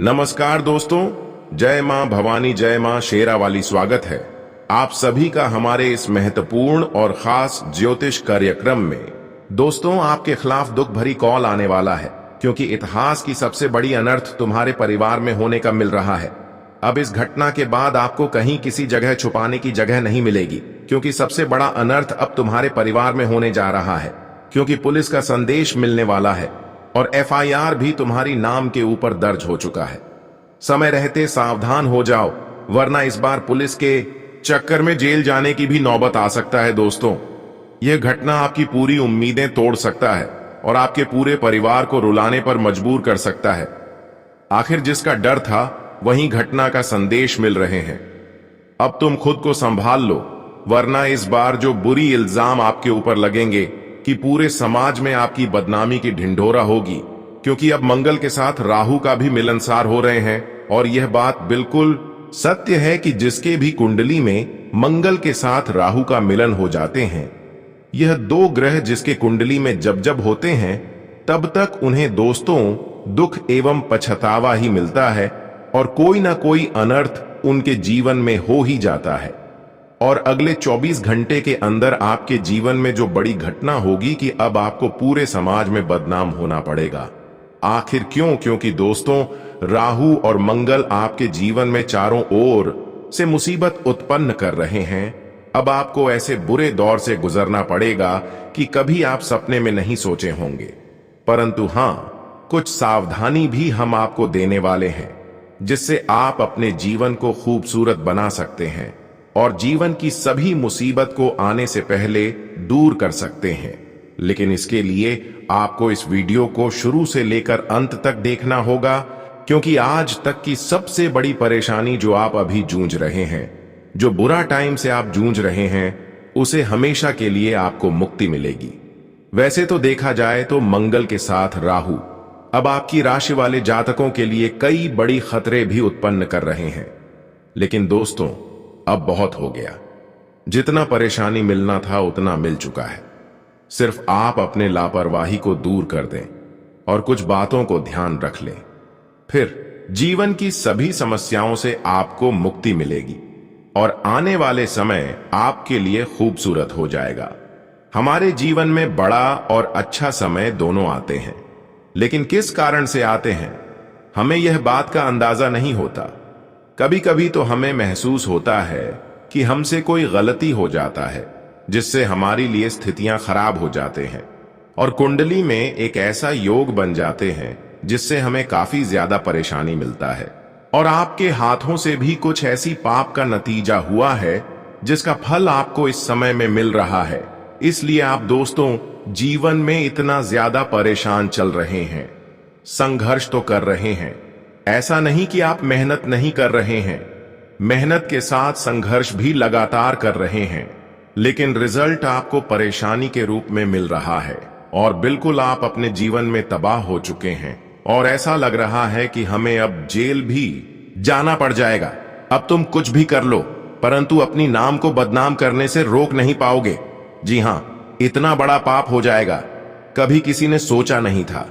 नमस्कार दोस्तों, जय मां भवानी, जय मां शेरा वाली। स्वागत है आप सभी का हमारे इस महत्वपूर्ण और खास ज्योतिष कार्यक्रम में। दोस्तों, आपके खिलाफ दुख भरी कॉल आने वाला है क्योंकि इतिहास की सबसे बड़ी अनर्थ तुम्हारे परिवार में होने का मिल रहा है। अब इस घटना के बाद आपको कहीं किसी जगह छुपाने की जगह नहीं मिलेगी क्योंकि सबसे बड़ा अनर्थ अब तुम्हारे परिवार में होने जा रहा है, क्योंकि पुलिस का संदेश मिलने वाला है और एफआईआर भी तुम्हारी नाम के ऊपर दर्ज हो चुका है। समय रहते सावधान हो जाओ, वरना इस बार पुलिस के चक्कर में जेल जाने की भी नौबत आ सकता है। दोस्तों, यह घटना आपकी पूरी उम्मीदें तोड़ सकता है और आपके पूरे परिवार को रुलाने पर मजबूर कर सकता है। आखिर जिसका डर था वहीं घटना का संदेश मिल रहे हैं। अब तुम खुद को संभाल लो, वरना इस बार जो बुरी इल्जाम आपके ऊपर लगेंगे कि पूरे समाज में आपकी बदनामी की ढिंढोरा होगी, क्योंकि अब मंगल के साथ राहु का भी मिलनसार हो रहे हैं। और यह बात बिल्कुल सत्य है कि जिसके भी कुंडली में मंगल के साथ राहु का मिलन हो जाते हैं, यह दो ग्रह जिसके कुंडली में जब जब होते हैं तब तक उन्हें दोस्तों दुख एवं पछतावा ही मिलता है और कोई ना कोई अनर्थ उनके जीवन में हो ही जाता है। और अगले 24 घंटे के अंदर आपके जीवन में जो बड़ी घटना होगी कि अब आपको पूरे समाज में बदनाम होना पड़ेगा। आखिर क्यों? क्योंकि दोस्तों, राहु और मंगल आपके जीवन में चारों ओर से मुसीबत उत्पन्न कर रहे हैं। अब आपको ऐसे बुरे दौर से गुजरना पड़ेगा कि कभी आप सपने में नहीं सोचे होंगे। परंतु हां, कुछ सावधानी भी हम आपको देने वाले हैं जिससे आप अपने जीवन को खूबसूरत बना सकते हैं और जीवन की सभी मुसीबत को आने से पहले दूर कर सकते हैं। लेकिन इसके लिए आपको इस वीडियो को शुरू से लेकर अंत तक देखना होगा, क्योंकि आज तक की सबसे बड़ी परेशानी जो आप अभी जूझ रहे हैं, जो बुरा टाइम से आप जूझ रहे हैं, उसे हमेशा के लिए आपको मुक्ति मिलेगी। वैसे तो देखा जाए तो मंगल के साथ राहु अब आपकी राशि वाले जातकों के लिए कई बड़ी खतरे भी उत्पन्न कर रहे हैं। लेकिन दोस्तों, अब बहुत हो गया। जितना परेशानी मिलना था उतना मिल चुका है। सिर्फ आप अपने लापरवाही को दूर कर दें और कुछ बातों को ध्यान रख लें, फिर जीवन की सभी समस्याओं से आपको मुक्ति मिलेगी और आने वाले समय आपके लिए खूबसूरत हो जाएगा। हमारे जीवन में बड़ा और अच्छा समय दोनों आते हैं, लेकिन किस कारण से आते हैं हमें यह बात का अंदाजा नहीं होता। कभी कभी तो हमें महसूस होता है कि हमसे कोई गलती हो जाता है जिससे हमारी लिए स्थितियां खराब हो जाते हैं और कुंडली में एक ऐसा योग बन जाते हैं जिससे हमें काफी ज्यादा परेशानी मिलता है। और आपके हाथों से भी कुछ ऐसी पाप का नतीजा हुआ है जिसका फल आपको इस समय में मिल रहा है। इसलिए आप दोस्तों जीवन में इतना ज्यादा परेशान चल रहे हैं, संघर्ष तो कर रहे हैं। ऐसा नहीं कि आप मेहनत नहीं कर रहे हैं, मेहनत के साथ संघर्ष भी लगातार कर रहे हैं, लेकिन रिजल्ट आपको परेशानी के रूप में मिल रहा है और बिल्कुल आप अपने जीवन में तबाह हो चुके हैं और ऐसा लग रहा है कि हमें अब जेल भी जाना पड़ जाएगा। अब तुम कुछ भी कर लो, परंतु अपनी नाम को बदनाम करने से रोक नहीं पाओगे। जी हां, इतना बड़ा पाप हो जाएगा, कभी किसी ने सोचा नहीं था।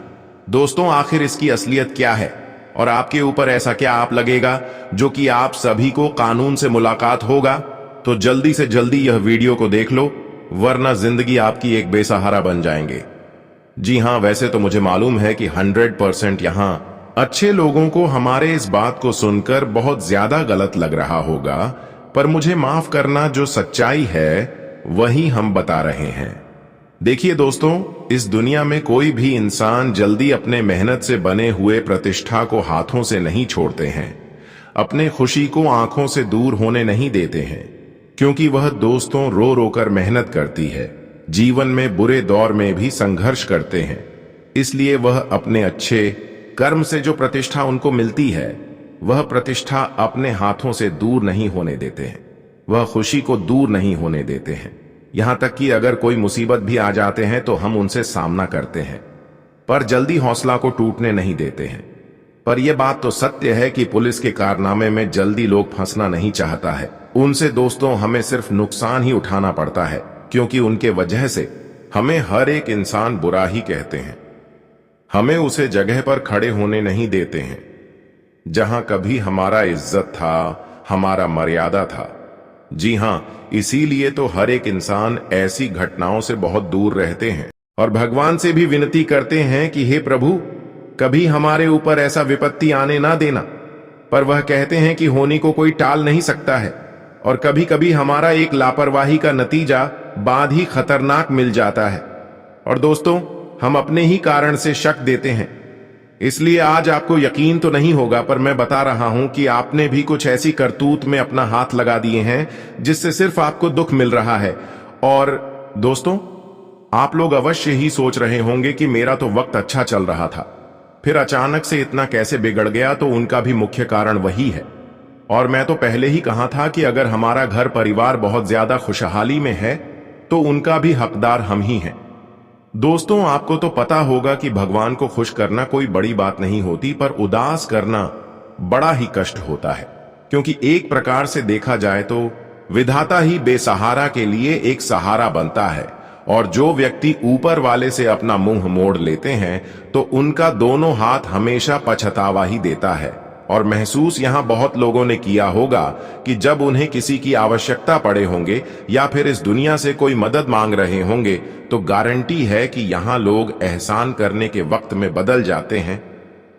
दोस्तों, आखिर इसकी असलियत क्या है और आपके ऊपर ऐसा क्या आप लगेगा जो कि आप सभी को कानून से मुलाकात होगा? तो जल्दी से जल्दी यह वीडियो को देख लो, वरना जिंदगी आपकी एक बेसहारा बन जाएंगे। जी हां, वैसे तो मुझे मालूम है कि 100% यहां अच्छे लोगों को हमारे इस बात को सुनकर बहुत ज्यादा गलत लग रहा होगा, पर मुझे माफ करना, जो सच्चाई है वही हम बता रहे हैं। देखिए दोस्तों, इस दुनिया में कोई भी इंसान जल्दी अपने मेहनत से बने हुए प्रतिष्ठा को हाथों से नहीं छोड़ते हैं, अपने खुशी को आंखों से दूर होने नहीं देते हैं, क्योंकि वह दोस्तों रो रो कर मेहनत करती है, जीवन में बुरे दौर में भी संघर्ष करते हैं। इसलिए वह अपने अच्छे कर्म से जो प्रतिष्ठा उनको मिलती है, वह प्रतिष्ठा अपने हाथों से दूर नहीं होने देते हैं, वह खुशी को दूर नहीं होने देते हैं। यहां तक कि अगर कोई मुसीबत भी आ जाते हैं तो हम उनसे सामना करते हैं, पर जल्दी हौसला को टूटने नहीं देते हैं। पर यह बात तो सत्य है कि पुलिस के कारनामे में जल्दी लोग फंसना नहीं चाहता है। उनसे दोस्तों हमें सिर्फ नुकसान ही उठाना पड़ता है, क्योंकि उनके वजह से हमें हर एक इंसान बुरा ही कहते हैं, हमें उसे जगह पर खड़े होने नहीं देते हैं। जहां कभी हमारा इज्जत था, हमारा मर्यादा था। जी हां, इसीलिए तो हर एक इंसान ऐसी घटनाओं से बहुत दूर रहते हैं और भगवान से भी विनती करते हैं कि हे प्रभु, कभी हमारे ऊपर ऐसा विपत्ति आने ना देना। पर वह कहते हैं कि होनी को कोई टाल नहीं सकता है और कभी कभी हमारा एक लापरवाही का नतीजा बाद ही खतरनाक मिल जाता है। और दोस्तों, हम अपने ही कारण से शक देते हैं। इसलिए आज आपको यकीन तो नहीं होगा, पर मैं बता रहा हूं कि आपने भी कुछ ऐसी करतूत में अपना हाथ लगा दिए हैं जिससे सिर्फ आपको दुख मिल रहा है। और दोस्तों, आप लोग अवश्य ही सोच रहे होंगे कि मेरा तो वक्त अच्छा चल रहा था, फिर अचानक से इतना कैसे बिगड़ गया। तो उनका भी मुख्य कारण वही है। और मैं तो पहले ही कहा था कि अगर हमारा घर परिवार बहुत ज्यादा खुशहाली में है तो उनका भी हकदार हम ही हैं। दोस्तों, आपको तो पता होगा कि भगवान को खुश करना कोई बड़ी बात नहीं होती, पर उदास करना बड़ा ही कष्ट होता है। क्योंकि एक प्रकार से देखा जाए तो विधाता ही बेसहारा के लिए एक सहारा बनता है, और जो व्यक्ति ऊपर वाले से अपना मुंह मोड़ लेते हैं तो उनका दोनों हाथ हमेशा पछतावा ही देता है। और महसूस यहां बहुत लोगों ने किया होगा कि जब उन्हें किसी की आवश्यकता पड़े होंगे या फिर इस दुनिया से कोई मदद मांग रहे होंगे तो गारंटी है कि यहां लोग एहसान करने के वक्त में बदल जाते हैं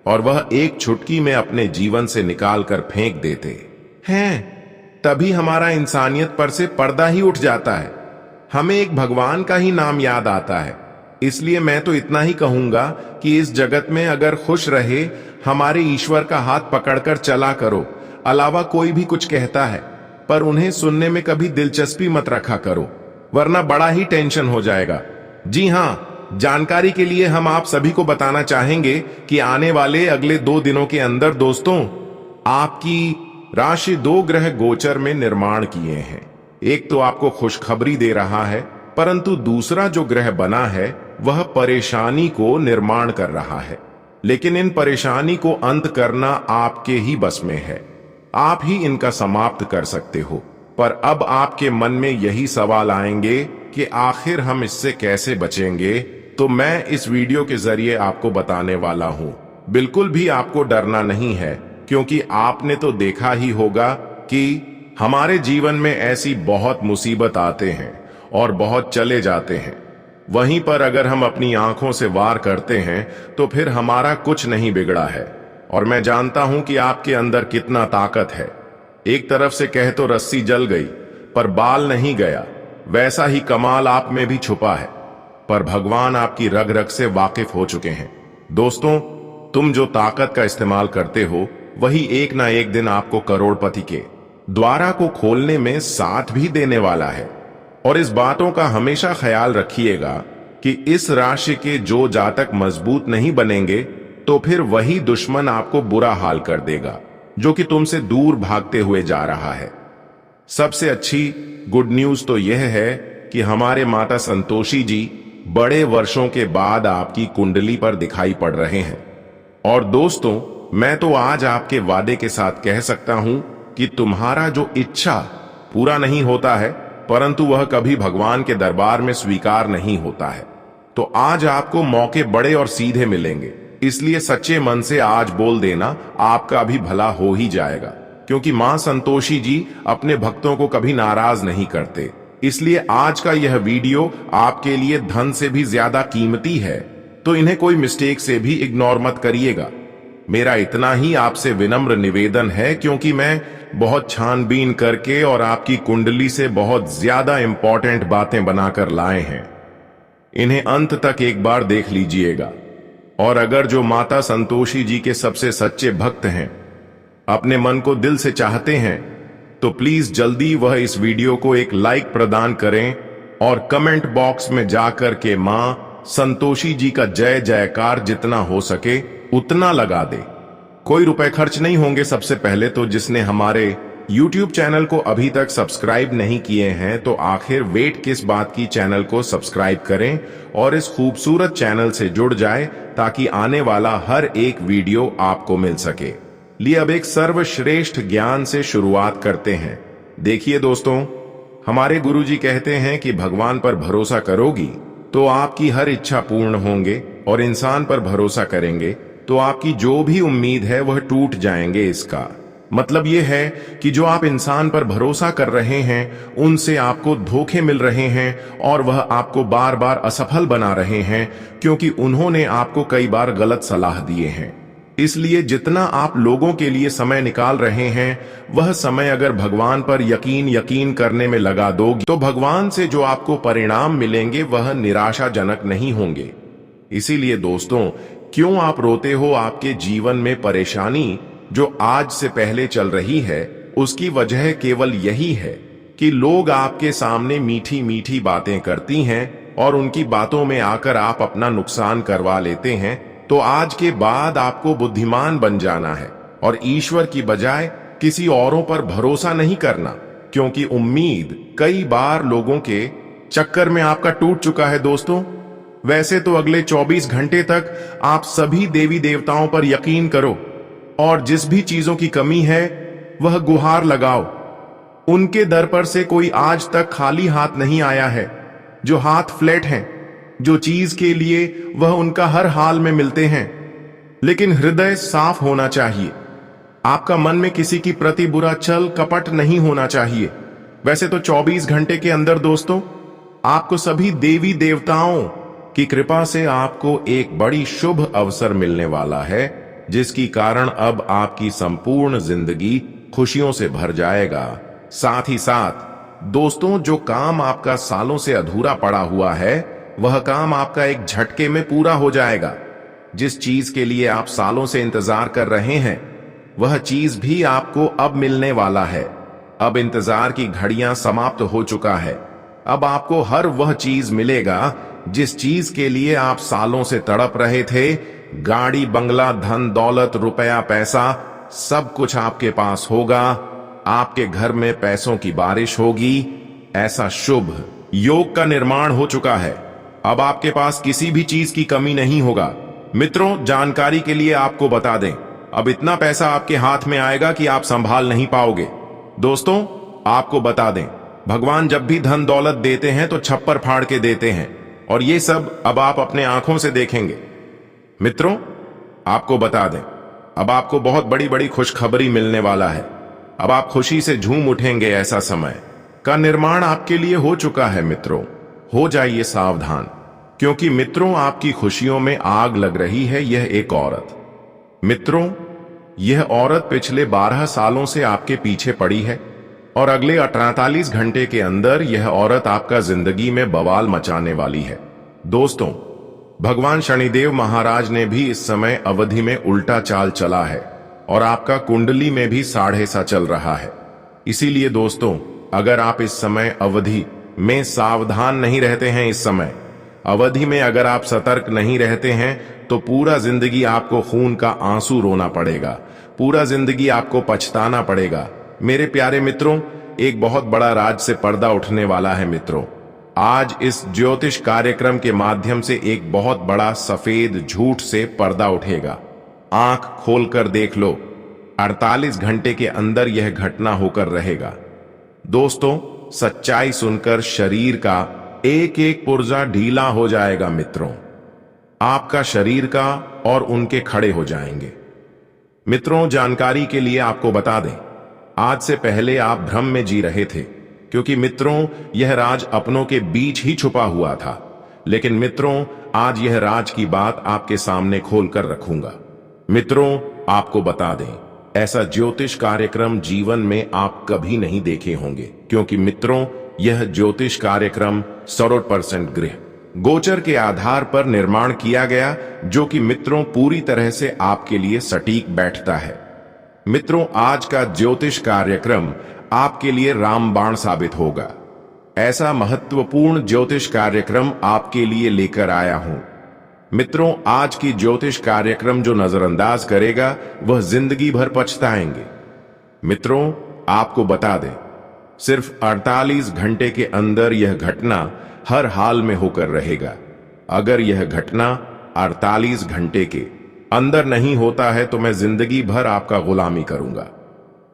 और वह एक चुटकी में अपने जीवन से निकाल कर फेंक देते हैं। तभी हमारा इंसानियत पर से पर्दा ही उठ जाता है, हमें एक भगवान का ही नाम याद आता है। इसलिए मैं तो इतना ही कहूंगा कि इस जगत में अगर खुश रहे, हमारे ईश्वर का हाथ पकड़कर चला करो। अलावा कोई भी कुछ कहता है पर उन्हें सुनने में कभी दिलचस्पी मत रखा करो, वरना बड़ा ही टेंशन हो जाएगा। जी हां, जानकारी के लिए हम आप सभी को बताना चाहेंगे कि आने वाले अगले 2 दिनों के अंदर दोस्तों, आपकी राशि 2 ग्रह गोचर में निर्माण किए हैं। एक तो आपको खुशखबरी दे रहा है, परंतु दूसरा जो ग्रह बना है वह परेशानी को निर्माण कर रहा है। लेकिन इन परेशानी को अंत करना आपके ही बस में है, आप ही इनका समाप्त कर सकते हो। पर अब आपके मन में यही सवाल आएंगे कि आखिर हम इससे कैसे बचेंगे, तो मैं इस वीडियो के जरिए आपको बताने वाला हूं। बिल्कुल भी आपको डरना नहीं है, क्योंकि आपने तो देखा ही होगा कि हमारे जीवन में ऐसी बहुत मुसीबत आते हैं और बहुत चले जाते हैं। वहीं पर अगर हम अपनी आंखों से वार करते हैं तो फिर हमारा कुछ नहीं बिगड़ा है। और मैं जानता हूं कि आपके अंदर कितना ताकत है। एक तरफ से कह तो रस्सी जल गई पर बाल नहीं गया, वैसा ही कमाल आप में भी छुपा है। पर भगवान आपकी रग रग से वाकिफ हो चुके हैं। दोस्तों, तुम जो ताकत का इस्तेमाल करते हो वही एक ना एक दिन आपको करोड़पति के द्वारा को खोलने में साथ भी देने वाला है। और इस बातों का हमेशा ख्याल रखिएगा कि इस राशि के जो जातक मजबूत नहीं बनेंगे तो फिर वही दुश्मन आपको बुरा हाल कर देगा जो कि तुमसे दूर भागते हुए जा रहा है। सबसे अच्छी गुड न्यूज तो यह है कि हमारे माता संतोषी जी बड़े वर्षों के बाद आपकी कुंडली पर दिखाई पड़ रहे हैं। और दोस्तों, मैं तो आज आपके वादे के साथ कह सकता हूं कि तुम्हारा जो इच्छा पूरा नहीं होता है, परंतु वह कभी भगवान के दरबार में स्वीकार नहीं होता है। तो आज आपको मौके बड़े और सीधे मिलेंगे, इसलिए सच्चे मन से आज बोल देना, आपका भी भला हो ही जाएगा। क्योंकि मां संतोषी जी अपने भक्तों को कभी नाराज नहीं करते। इसलिए आज का यह वीडियो आपके लिए धन से भी ज्यादा कीमती है, तो इन्हें कोई मिस्टेक से भी इग्नोर मत करिएगा। मेरा इतना ही आपसे विनम्र निवेदन है, क्योंकि मैं बहुत छानबीन करके और आपकी कुंडली से बहुत ज्यादा इंपॉर्टेंट बातें बनाकर लाए हैं। इन्हें अंत तक एक बार देख लीजिएगा। और अगर जो माता संतोषी जी के सबसे सच्चे भक्त हैं, अपने मन को दिल से चाहते हैं, तो प्लीज जल्दी वह इस वीडियो को एक लाइक प्रदान करें और कमेंट बॉक्स में जाकर के मां संतोषी जी का जय जयकार जितना हो सके उतना लगा दे। कोई रुपए खर्च नहीं होंगे। सबसे पहले तो जिसने हमारे YouTube चैनल को अभी तक सब्सक्राइब नहीं किए हैं तो आखिर वेट किस बात की, चैनल को सब्सक्राइब करें और इस खूबसूरत चैनल से जुड़ जाए ताकि आने वाला हर एक वीडियो आपको मिल सके। लिए अब एक सर्वश्रेष्ठ ज्ञान से शुरुआत करते हैं। देखिए दोस्तों, हमारे गुरुजी कहते हैं कि भगवान पर भरोसा करोगी तो आपकी हर इच्छा पूर्ण होंगे, और इंसान पर भरोसा करेंगे तो आपकी जो भी उम्मीद है वह टूट जाएंगे। इसका मतलब यह है कि जो आप इंसान पर भरोसा कर रहे हैं उनसे आपको धोखे मिल रहे हैं और वह आपको बार बार असफल बना रहे हैं, क्योंकि उन्होंने आपको कई बार गलत सलाह दिए हैं। इसलिए जितना आप लोगों के लिए समय निकाल रहे हैं, वह समय अगर भगवान पर यकीन करने में लगा दोगे तो भगवान से जो आपको परिणाम मिलेंगे वह निराशाजनक नहीं होंगे। इसीलिए दोस्तों, क्यों आप रोते हो? आपके जीवन में परेशानी जो आज से पहले चल रही है, उसकी वजह केवल यही है कि लोग आपके सामने मीठी मीठी बातें करती हैं और उनकी बातों में आकर आप अपना नुकसान करवा लेते हैं। तो आज के बाद आपको बुद्धिमान बन जाना है और ईश्वर की बजाय किसी औरों पर भरोसा नहीं करना, क्योंकि उम्मीद कई बार लोगों के चक्कर में आपका टूट चुका है। दोस्तों, वैसे तो अगले 24 घंटे तक आप सभी देवी देवताओं पर यकीन करो और जिस भी चीजों की कमी है वह गुहार लगाओ। उनके दर पर से कोई आज तक खाली हाथ नहीं आया है। जो हाथ फ्लैट हैं, जो चीज के लिए वह उनका हर हाल में मिलते हैं, लेकिन हृदय साफ होना चाहिए। आपका मन में किसी की प्रति बुरा छल कपट नहीं होना चाहिए। वैसे तो 24 घंटे के अंदर दोस्तों, आपको सभी देवी देवताओं की कृपा से आपको एक बड़ी शुभ अवसर मिलने वाला है, जिसकी कारण अब आपकी संपूर्ण जिंदगी खुशियों से भर जाएगा। साथ ही साथ दोस्तों, जो काम आपका सालों से अधूरा पड़ा हुआ है, वह काम आपका एक झटके में पूरा हो जाएगा। जिस चीज के लिए आप सालों से इंतजार कर रहे हैं, वह चीज भी आपको अब मिलने वाला है। अब इंतजार की घड़ियां समाप्त हो चुका है। अब आपको हर वह चीज मिलेगा जिस चीज के लिए आप सालों से तड़प रहे थे। गाड़ी, बंगला, धन दौलत, रुपया, पैसा, सब कुछ आपके पास होगा। आपके घर में पैसों की बारिश होगी। ऐसा शुभ योग का निर्माण हो चुका है। अब आपके पास किसी भी चीज की कमी नहीं होगा। मित्रों, जानकारी के लिए आपको बता दें, अब इतना पैसा आपके हाथ में आएगा कि आप संभाल नहीं पाओगे। दोस्तों, आपको बता दें, भगवान जब भी धन दौलत देते हैं तो छप्पर फाड़ के देते हैं, और ये सब अब आप अपने आंखों से देखेंगे। मित्रों, आपको बता दें, अब आपको बहुत बड़ी बड़ी खुशखबरी मिलने वाला है। अब आप खुशी से झूम उठेंगे। ऐसा समय का निर्माण आपके लिए हो चुका है। मित्रों, हो जाइए सावधान, क्योंकि मित्रों, आपकी खुशियों में आग लग रही है यह एक औरत। मित्रों, यह औरत पिछले 12 सालों से आपके पीछे पड़ी है और अगले 48 घंटे के अंदर यह औरत आपका जिंदगी में बवाल मचाने वाली है। दोस्तों, भगवान शनिदेव महाराज ने भी इस समय अवधि में उल्टा चाल चला है और आपका कुंडली में भी 6.5 चल रहा है। इसीलिए दोस्तों, अगर आप इस समय अवधि में सावधान नहीं रहते हैं, इस समय अवधि में अगर आप सतर्क नहीं रहते हैं, तो पूरा जिंदगी आपको खून का आंसू रोना पड़ेगा। पूरा जिंदगी आपको पछताना पड़ेगा। मेरे प्यारे मित्रों, एक बहुत बड़ा राज से पर्दा उठने वाला है। मित्रों, आज इस ज्योतिष कार्यक्रम के माध्यम से एक बहुत बड़ा सफेद झूठ से पर्दा उठेगा। आंख खोलकर देख लो, 48 घंटे के अंदर यह घटना होकर रहेगा। दोस्तों, सच्चाई सुनकर शरीर का एक एक पुर्जा ढीला हो जाएगा। मित्रों, आपका शरीर का और उनके खड़े हो जाएंगे। मित्रों, जानकारी के लिए आपको बता दें, आज से पहले आप भ्रम में जी रहे थे, क्योंकि मित्रों, यह राज अपनों के बीच ही छुपा हुआ था। लेकिन मित्रों, आज यह राज की बात आपके सामने खोलकर रखूंगा। मित्रों, आपको बता दें, ऐसा ज्योतिष कार्यक्रम जीवन में आप कभी नहीं देखे होंगे, क्योंकि मित्रों, यह ज्योतिष कार्यक्रम 100% ग्रह गोचर के आधार पर निर्माण किया गया, जो कि मित्रों पूरी तरह से आपके लिए सटीक बैठता है। मित्रों, आज का ज्योतिष कार्यक्रम आपके लिए रामबाण साबित होगा। ऐसा महत्वपूर्ण ज्योतिष कार्यक्रम आपके लिए लेकर आया हूं। मित्रों, आज की ज्योतिष कार्यक्रम जो नजरअंदाज करेगा वह जिंदगी भर पछताएंगे। मित्रों, आपको बता दें, सिर्फ 48 घंटे के अंदर यह घटना हर हाल में होकर रहेगा। अगर यह घटना 48 घंटे के अंदर नहीं होता है तो मैं जिंदगी भर आपका गुलामी करूंगा।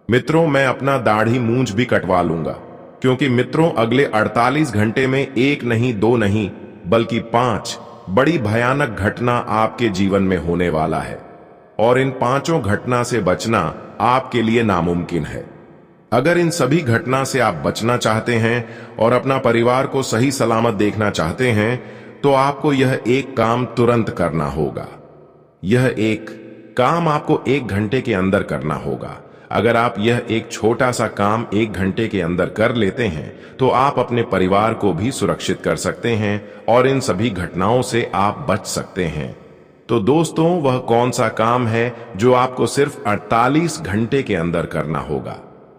मित्रों, मैं अपना दाढ़ी मूंछ भी कटवा लूंगा, क्योंकि मित्रों, अगले 48 घंटे में एक नहीं, दो नहीं, बल्कि 5 बड़ी भयानक घटना आपके जीवन में होने वाला है। और इन पांचों घटना से बचना आपके लिए नामुमकिन है। अगर इन सभी घटना से आप बचना चाहते हैं और अपना परिवार को सही सलामत देखना चाहते हैं तो आपको यह एक काम तुरंत करना होगा। यह एक काम आपको 1 घंटे के अंदर करना होगा। अगर आप यह एक छोटा सा काम 1 घंटे के अंदर कर लेते हैं तो आप अपने परिवार को भी सुरक्षित कर सकते हैं और इन सभी घटनाओं से आप बच सकते हैं। तो दोस्तों, वह कौन सा काम है जो आपको सिर्फ 48 घंटे के अंदर करना होगा?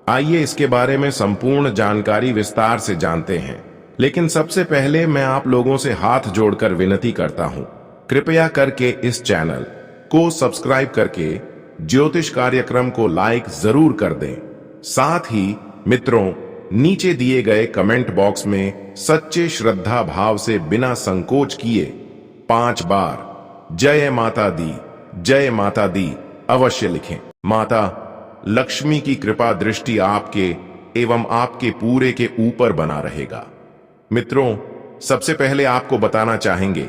आइए इसके बारे में संपूर्ण जानकारी विस्तार से जानते हैं। लेकिन सबसे पहले मैं आप लोगों से हाथ जोड़कर विनती करता हूं, कृपया करके इस चैनल को सब्सक्राइब करके ज्योतिष कार्यक्रम को लाइक जरूर कर दें। साथ ही मित्रों, नीचे दिए गए कमेंट बॉक्स में सच्चे श्रद्धा भाव से बिना संकोच किए 5 बार जय माता दी, जय माता दी अवश्य लिखें। माता लक्ष्मी की कृपा दृष्टि आपके एवं आपके पूरे के ऊपर बना रहेगा। मित्रों, सबसे पहले आपको बताना चाहेंगे,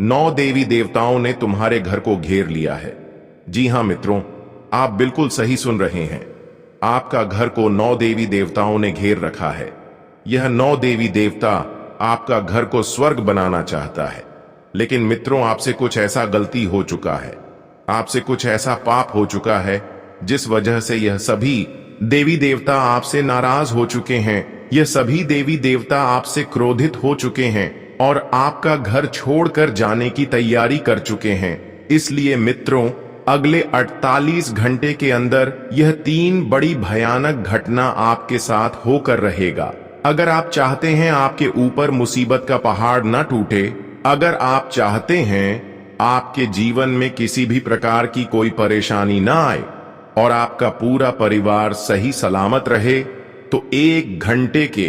9 देवी देवताओं ने तुम्हारे घर को घेर लिया है। जी हां मित्रों, आप बिल्कुल सही सुन रहे हैं। आपका घर को 9 देवी देवताओं ने घेर रखा है। यह 9 देवी देवता आपका घर को स्वर्ग बनाना चाहता है। लेकिन मित्रों, आपसे कुछ ऐसा गलती हो चुका है, आपसे कुछ ऐसा पाप हो चुका है जिस वजह से यह सभी देवी देवता आपसे नाराज हो चुके हैं। यह सभी देवी देवता आपसे क्रोधित हो चुके हैं और आपका घर छोड़कर जाने की तैयारी कर चुके हैं। इसलिए मित्रों, अगले 48 घंटे के अंदर यह 3 बड़ी भयानक घटना आपके साथ होकर रहेगा। अगर आप चाहते हैं आपके ऊपर मुसीबत का पहाड़ न टूटे, अगर आप चाहते हैं आपके जीवन में किसी भी प्रकार की कोई परेशानी ना आए और आपका पूरा परिवार सही सलामत रहे, तो 1 घंटे के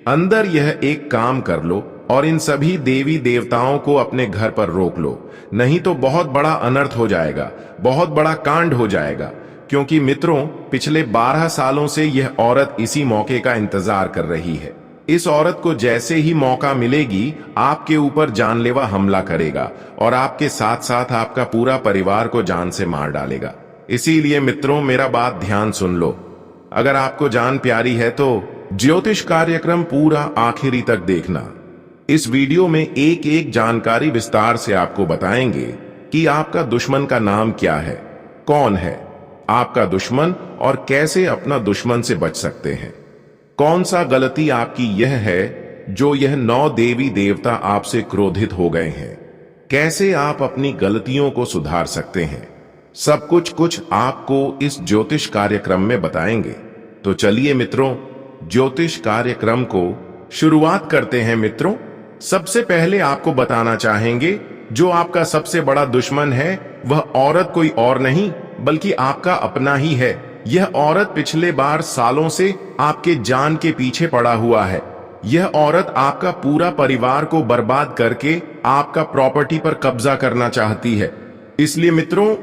अंदर यह एक काम कर लो और इन सभी देवी देवताओं को अपने घर पर रोक लो। नहीं तो बहुत बड़ा अनर्थ हो जाएगा, बहुत बड़ा कांड हो जाएगा। क्योंकि मित्रों, पिछले 12 सालों से यह औरत इसी मौके का इंतजार कर रही है। इस औरत को जैसे ही मौका मिलेगी आपके ऊपर जानलेवा हमला करेगा और आपके साथ साथ आपका पूरा परिवार को जान से मार डालेगा। इसीलिए मित्रों, मेरा बात ध्यान सुन लो। अगर आपको जान प्यारी है तो ज्योतिष कार्यक्रम पूरा आखिरी तक देखना। इस वीडियो में एक एक जानकारी विस्तार से आपको बताएंगे कि आपका दुश्मन का नाम क्या है, कौन है आपका दुश्मन और कैसे अपना दुश्मन से बच सकते हैं। कौन सा गलती आपकी यह है जो यह 9 देवी देवता आपसे क्रोधित हो गए हैं, कैसे आप अपनी गलतियों को सुधार सकते हैं, सब कुछ आपको इस ज्योतिष कार्यक्रम में बताएंगे। तो चलिए मित्रों, ज्योतिष कार्यक्रम को शुरुआत करते हैं। मित्रों, सबसे पहले आपको बताना चाहेंगे, जो आपका सबसे बड़ा दुश्मन है वह औरत कोई और नहीं बल्कि आपका अपना ही है। यह औरत पिछले बार सालों से आपके जान के पीछे पड़ा हुआ है। यह औरत आपका पूरा परिवार को बर्बाद करके आपका प्रॉपर्टी पर कब्जा करना चाहती है। इसलिए मित्रों,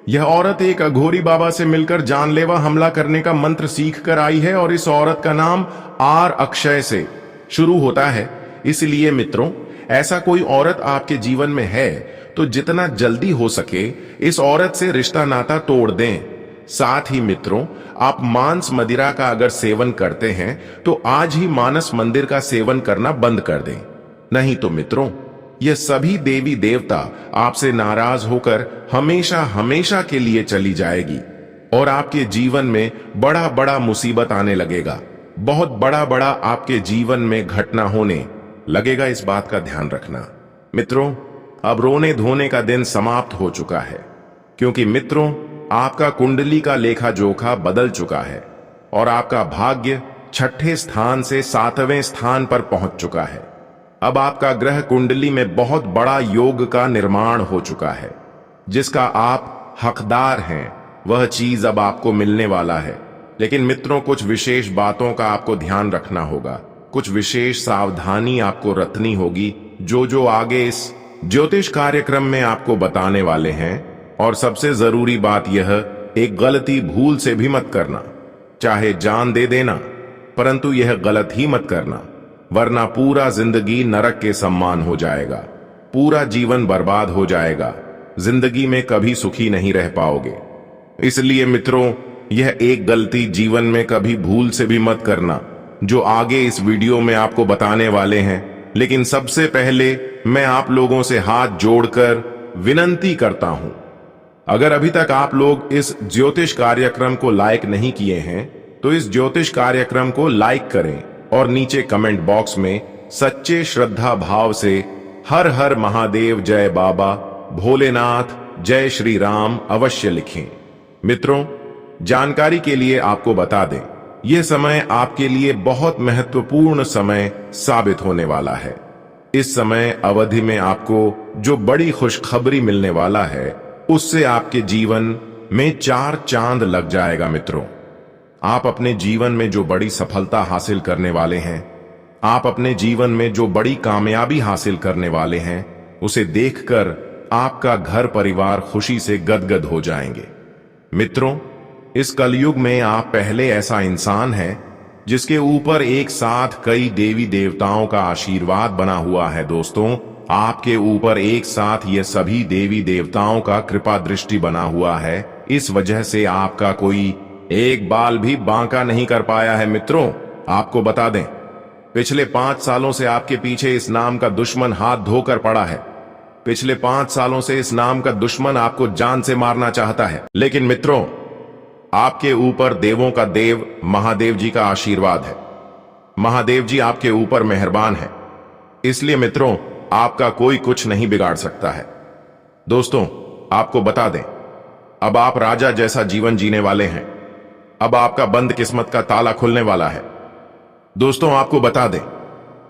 यह औरत एक अघोरी बाबा से मिलकर जानलेवा हमला करने का मंत्र सीख कर आई है और इस औरत का नाम आर अक्षय से शुरू होता है। इसलिए मित्रों, ऐसा कोई औरत आपके जीवन में है तो जितना जल्दी हो सके इस औरत से रिश्ता नाता तोड़ दें। साथ ही मित्रों, आप मांस मदिरा का अगर सेवन करते हैं तो आज ही मानस मंदिर का सेवन करना बंद कर दें। नहीं तो मित्रों, यह सभी देवी देवता आपसे नाराज होकर हमेशा हमेशा के लिए चली जाएगी और आपके जीवन में बड़ा बड़ा मुसीबत आने लगेगा। बहुत बड़ा बड़ा आपके जीवन में घटना होने लगेगा। इस बात का ध्यान रखना। मित्रों, अब रोने धोने का दिन समाप्त हो चुका है, क्योंकि मित्रों, आपका कुंडली का लेखा जोखा बदल चुका है और आपका भाग्य 6ठे स्थान से 7वें स्थान पर पहुंच चुका है। अब आपका ग्रह कुंडली में बहुत बड़ा योग का निर्माण हो चुका है, जिसका आप हकदार हैं। वह चीज अब आपको मिलने वाला है। लेकिन मित्रों, कुछ विशेष बातों का आपको ध्यान रखना होगा, कुछ विशेष सावधानी आपको रखनी होगी, जो आगे इस ज्योतिष कार्यक्रम में आपको बताने वाले हैं। और सबसे जरूरी बात यह, एक गलती भूल से भी मत करना। चाहे जान दे देना, परंतु यह गलत ही मत करना, वरना पूरा जिंदगी नरक के समान हो जाएगा, पूरा जीवन बर्बाद हो जाएगा। जिंदगी में कभी सुखी नहीं रह पाओगे। इसलिए मित्रों, यह एक गलती जीवन में कभी भूल से भी मत करना, जो आगे इस वीडियो में आपको बताने वाले हैं। लेकिन सबसे पहले मैं आप लोगों से हाथ जोड़कर विनती करता हूं, अगर अभी तक आप लोग इस ज्योतिष कार्यक्रम को लाइक नहीं किए हैं तो इस ज्योतिष कार्यक्रम को लाइक करें और नीचे कमेंट बॉक्स में सच्चे श्रद्धा भाव से हर हर महादेव, जय बाबा भोलेनाथ, जय श्री राम अवश्य लिखें। मित्रों, जानकारी के लिए आपको बता दें, यह समय आपके लिए बहुत महत्वपूर्ण समय साबित होने वाला है। इस समय अवधि में आपको जो बड़ी खुशखबरी मिलने वाला है, उससे आपके जीवन में 4 चांद लग जाएगा। मित्रों, आप अपने जीवन में जो बड़ी सफलता हासिल करने वाले हैं, आप अपने जीवन में जो बड़ी कामयाबी हासिल करने वाले हैं, उसे देखकर आपका घर परिवार खुशी से गदगद हो जाएंगे। मित्रों, इस कलयुग में आप पहले ऐसा इंसान हैं जिसके ऊपर एक साथ कई देवी देवताओं का आशीर्वाद बना हुआ है। दोस्तों, आपके ऊपर एक साथ ये सभी देवी देवताओं का कृपा दृष्टि बना हुआ है। इस वजह से आपका कोई एक बाल भी बांका नहीं कर पाया है। मित्रों, आपको बता दें, पिछले 5 सालों से आपके पीछे इस नाम का दुश्मन हाथ धोकर पड़ा है। पिछले 5 सालों से इस नाम का दुश्मन आपको जान से मारना चाहता है। लेकिन मित्रों, आपके ऊपर देवों का देव महादेव जी का आशीर्वाद है। महादेव जी आपके ऊपर मेहरबान है। इसलिए मित्रों, आपका कोई कुछ नहीं बिगाड़ सकता है। दोस्तों, आपको बता दें, अब आप राजा जैसा जीवन जीने वाले हैं। अब आपका बंद किस्मत का ताला खुलने वाला है। दोस्तों, आपको बता दें,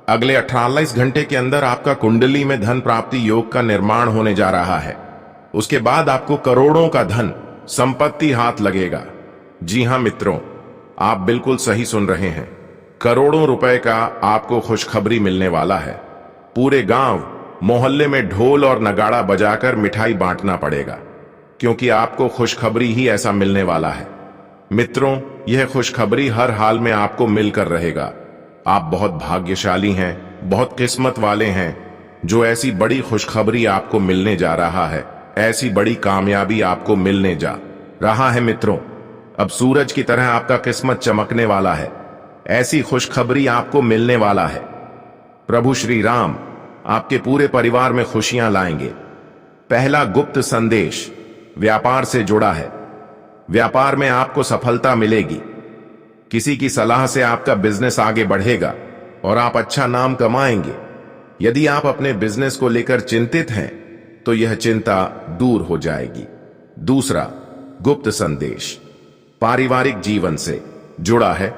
अगले 48 घंटे के अंदर आपका कुंडली में धन प्राप्ति योग का निर्माण होने जा रहा है। उसके बाद आपको करोड़ों का धन संपत्ति हाथ लगेगा। जी हां मित्रों, आप बिल्कुल सही सुन रहे हैं। करोड़ों रुपए का आपको खुशखबरी मिलने वाला है। पूरे गांव मोहल्ले में ढोल और नगाड़ा बजाकर मिठाई बांटना पड़ेगा, क्योंकि आपको खुशखबरी ही ऐसा मिलने वाला है। मित्रों, यह खुशखबरी हर हाल में आपको मिलकर रहेगा। आप बहुत भाग्यशाली हैं, बहुत किस्मत वाले हैं, जो ऐसी बड़ी खुशखबरी आपको मिलने जा रहा है। ऐसी बड़ी कामयाबी आपको मिलने जा रहा है। मित्रों, अब सूरज की तरह आपका किस्मत चमकने वाला है। ऐसी खुशखबरी आपको मिलने वाला है। प्रभु श्री राम आपके पूरे परिवार में खुशियां लाएंगे। पहला गुप्त संदेश व्यापार से जुड़ा है। व्यापार में आपको सफलता मिलेगी। किसी की सलाह से आपका बिजनेस आगे बढ़ेगा और आप अच्छा नाम कमाएंगे। यदि आप अपने बिजनेस को लेकर चिंतित हैं तो यह चिंता दूर हो जाएगी। दूसरा गुप्त संदेश पारिवारिक जीवन से जुड़ा है।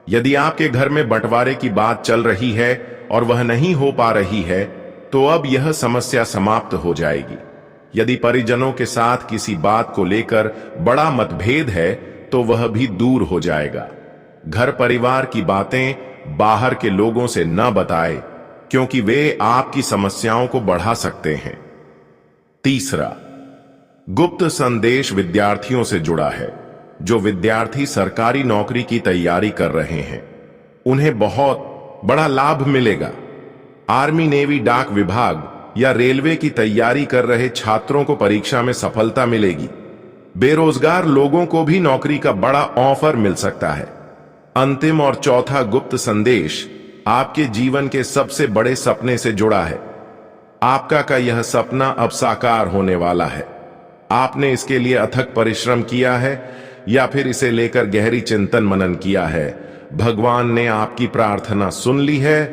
यदि आपके घर में बंटवारे की बात चल रही है और वह नहीं हो पा रही है, तो अब यह समस्या समाप्त हो जाएगी। यदि परिजनों के साथ किसी बात को लेकर बड़ा मतभेद है, तो वह भी दूर हो जाएगा। घर परिवार की बातें बाहर के लोगों से न बताएं, क्योंकि वे आपकी समस्याओं को बढ़ा सकते हैं। तीसरा गुप्त संदेश विद्यार्थियों से जुड़ा है। जो विद्यार्थी सरकारी नौकरी की तैयारी कर रहे हैं, उन्हें बहुत बड़ा लाभ मिलेगा। आर्मी, नेवी, डाक विभाग या रेलवे की तैयारी कर रहे छात्रों को परीक्षा में सफलता मिलेगी। बेरोजगार लोगों को भी नौकरी का बड़ा ऑफर मिल सकता है। अंतिम और चौथा गुप्त संदेश आपके जीवन के सबसे बड़े सपने से जुड़ा है। आपका का यह सपना अब साकार होने वाला है। आपने इसके लिए अथक परिश्रम किया है या फिर इसे लेकर गहरी चिंतन मनन किया है। भगवान ने आपकी प्रार्थना सुन ली है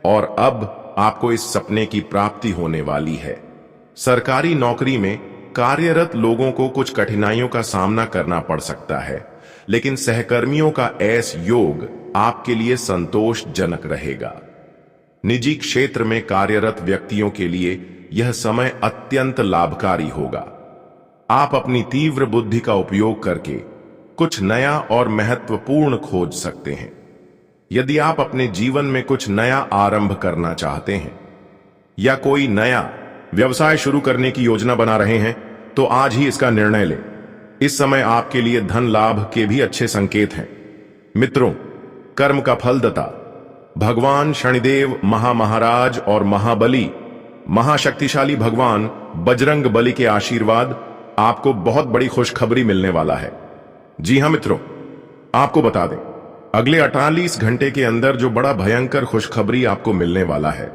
और अब आपको इस सपने की प्राप्ति होने वाली है। सरकारी नौकरी में कार्यरत लोगों को कुछ कठिनाइयों का सामना करना पड़ सकता है, लेकिन सहकर्मियों का ऐसा योग आपके लिए संतोषजनक रहेगा। निजी क्षेत्र में कार्यरत व्यक्तियों के लिए यह समय अत्यंत लाभकारी होगा। आप अपनी तीव्र बुद्धि का उपयोग करके कुछ नया और महत्वपूर्ण खोज सकते हैं। यदि आप अपने जीवन में कुछ नया आरंभ करना चाहते हैं या कोई नया व्यवसाय शुरू करने की योजना बना रहे हैं, तो आज ही इसका निर्णय लें। इस समय आपके लिए धन लाभ के भी अच्छे संकेत हैं। मित्रों, कर्म का फलदाता भगवान शनिदेव महाराज और महाबली महाशक्तिशाली भगवान बजरंग बली के आशीर्वाद आपको बहुत बड़ी खुशखबरी मिलने वाला है। जी हां मित्रों, आपको बता दें, अगले 48 घंटे के अंदर जो बड़ा भयंकर खुशखबरी आपको मिलने वाला है,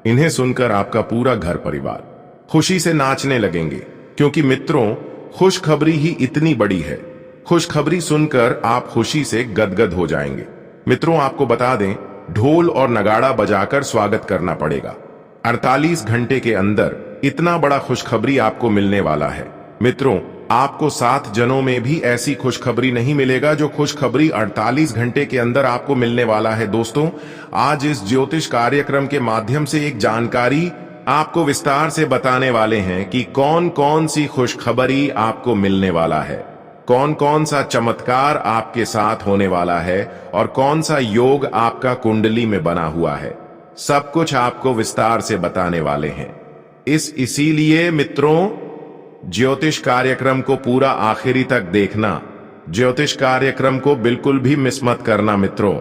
इन्हें सुनकर आपका पूरा घर परिवार खुशी से नाचने लगेंगे, क्योंकि मित्रों खुशखबरी ही इतनी बड़ी है। खुशखबरी सुनकर आप खुशी से गदगद हो जाएंगे। मित्रों आपको बता दें, ढोल और नगाड़ा बजाकर स्वागत करना पड़ेगा। 48 घंटे के अंदर इतना बड़ा खुशखबरी आपको मिलने वाला है। मित्रों आपको 7 जनों में भी ऐसी खुशखबरी नहीं मिलेगा जो खुशखबरी 48 घंटे के अंदर आपको मिलने वाला है। दोस्तों आज इस ज्योतिष कार्यक्रम के माध्यम से एक जानकारी आपको विस्तार से बताने वाले हैं कि कौन कौन सी खुशखबरी आपको मिलने वाला है, कौन कौन सा चमत्कार आपके साथ होने वाला है और कौन सा योग आपका कुंडली में बना हुआ है। सब कुछ आपको विस्तार से बताने वाले हैं। इसीलिए मित्रों ज्योतिष कार्यक्रम को पूरा आखिरी तक देखना। ज्योतिष कार्यक्रम को बिल्कुल भी मिस मत करना। मित्रों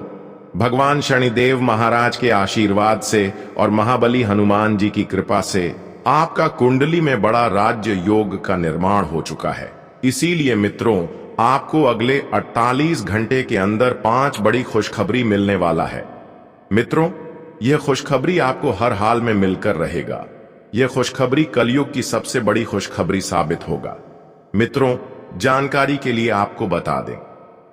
भगवान शनिदेव महाराज के आशीर्वाद से और महाबली हनुमान जी की कृपा से आपका कुंडली में बड़ा राज्य योग का निर्माण हो चुका है। इसीलिए मित्रों आपको अगले 48 घंटे के अंदर 5 बड़ी खुशखबरी मिलने वाला है। मित्रों यह खुशखबरी आपको हर हाल में मिलकर रहेगा। यह खुशखबरी कलयुग की सबसे बड़ी खुशखबरी साबित होगा। मित्रों जानकारी के लिए आपको बता दें,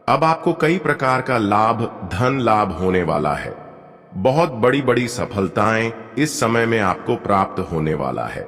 अब आपको कई प्रकार का लाभ, धन लाभ होने वाला है। बहुत बड़ी बड़ी सफलताएं इस समय में आपको प्राप्त होने वाला है।